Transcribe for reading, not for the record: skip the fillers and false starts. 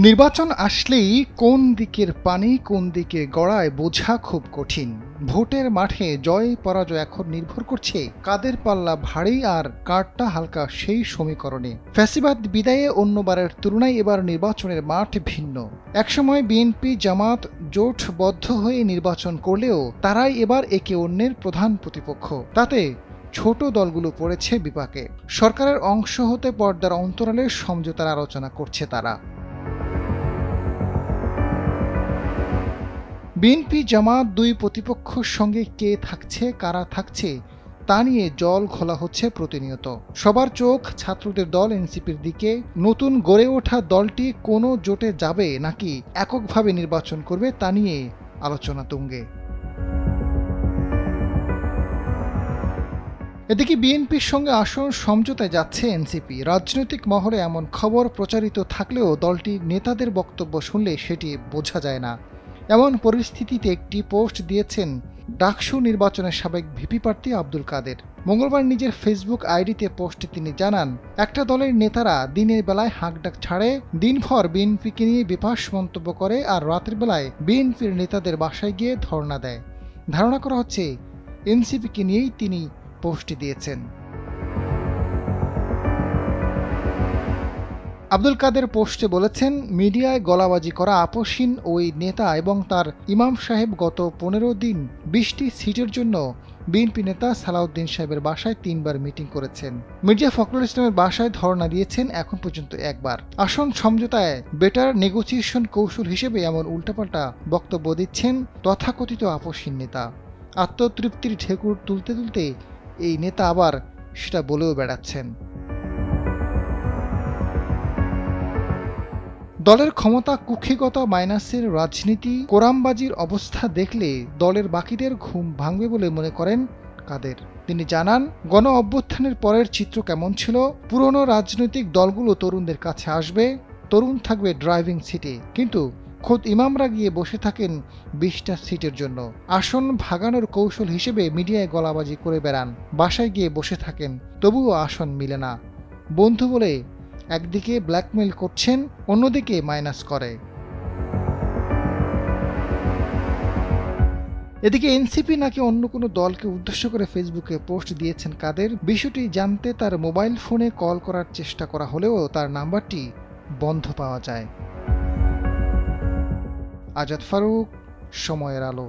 নির্বাচন আসলেই কোন দিকের পানি কোন দিকে গড়ায় বোঝা খুব কঠিন। ভোটের মাঠে জয় পরাজয় এখন নির্ভর করছে কাদের পাল্লা ভারী আর কারটা হালকা সেই সমীকরণে। ফ্যাসিবাদ বিদায়ে অন্যবারের তুলনায় এবার নির্বাচনের মাঠ ভিন্ন। একসময় বিএনপি জামাত জোটবদ্ধ হয়ে নির্বাচন করলেও তারাই এবার একে অন্যের প্রধান প্রতিপক্ষ। তাতে ছোট দলগুলো পড়েছে বিপাকে। সরকারের অংশ হতে পর্দার অন্তরালে সমঝোতার আলোচনা করছে তারা। বিএনপি জামাত দুই প্রতিপক্ষের সঙ্গে কে থাকছে কারা থাকছে তা নিয়ে জল ঘোলা হচ্ছে প্রতিনিয়ত। সবার চোখ ছাত্রদের দল এনসিপির দিকে। নতুন গড়ে ওঠা দলটি কোনো জোটে যাবে নাকি এককভাবে নির্বাচন করবে তা নিয়ে আলোচনা তুঙ্গে। এদিকে বিএনপির সঙ্গে আসন সমঝোতায় যাচ্ছে এনসিপি। রাজনৈতিক মহলে এমন খবর প্রচারিত থাকলেও দলটির নেতাদের বক্তব্য শুনলে সেটি বোঝা যায় না। এমন পরিস্থিতিতে একটি পোস্ট দিয়েছেন ডাকসু নির্বাচনের সাবেক ভিপি প্রার্থী আব্দুল কাদের। মঙ্গলবার নিজের ফেসবুক আইডিতে পোস্টে তিনি জানান, একটা দলের নেতারা দিনের বেলায় হাঁকডাক ছাড়ে, দিনভর বিএনপিকে নিয়ে বিপাস মন্তব্য করে, আর রাতের বেলায় বিএনপির নেতাদের বাসায় গিয়ে ধর্ণা দেয়। ধারণা করা হচ্ছে এনসিপিকে নিয়েই তিনি পোস্টটি দিয়েছেন। আব্দুল কাদের পোস্টে বলেছেন, মিডিয়ায় গলাবাজি করা আপসহীন ওই নেতা এবং তার ইমাম সাহেব গত 15 দিন 20টি সিটের জন্য বিএনপি নেতা সালাউদ্দিন সাহেবের বাসায় 3বার মিটিং করেছেন। মির্জা ফখরুল ইসলামের বাসায় ধর্ণা দিয়েছেন এখন পর্যন্ত একবার। আসন সমঝোতায় বেটার নেগোসিয়েশন কৌশল হিসেবে এমন উল্টাপাল্টা বক্তব্য দিচ্ছেন তথাকথিত আপসহীন নেতা। আত্মতৃপ্তির ঢেকুর তুলতে তুলতে এই নেতা আবার সেটা বলেও বেড়াচ্ছেন। দলের ক্ষমতা কুক্ষিগত মাইনাসের রাজনীতি, কোরামবাজির অবস্থা দেখলে দলের বাকিদের ঘুম ভাঙবে বলে মনে করেন কাদের। তিনি জানান, গণ অভ্যুত্থানের পরের চিত্র কেমন ছিল। পুরনো রাজনৈতিক দলগুলো তরুণদের কাছে আসবে, তরুণ থাকবে ড্রাইভিং সিটে, কিন্তু খোদ ইমামরা গিয়ে বসে থাকেন 20টা সিটের জন্য। আসন ভাগানোর কৌশল হিসেবে মিডিয়ায় গলাবাজি করে বেড়ান, বাসায় গিয়ে বসে থাকেন, তবুও আসন মিলে না। বন্ধু বলে একদিকে ব্ল্যাকমেইল করছেন, অন্যদিকে মাইনাস করে। এদিকে এনসিপি নাকি অন্য কোনো দলকে উদ্দেশ্য করে ফেসবুকে পোস্ট দিয়েছেন কাদের। বিষয়টি জানতে তার মোবাইল ফোনে কল করার চেষ্টা করা হলেও তার নাম্বারটি বন্ধ পাওয়া যায়। আজাদ ফারুক, সময়ের আলো।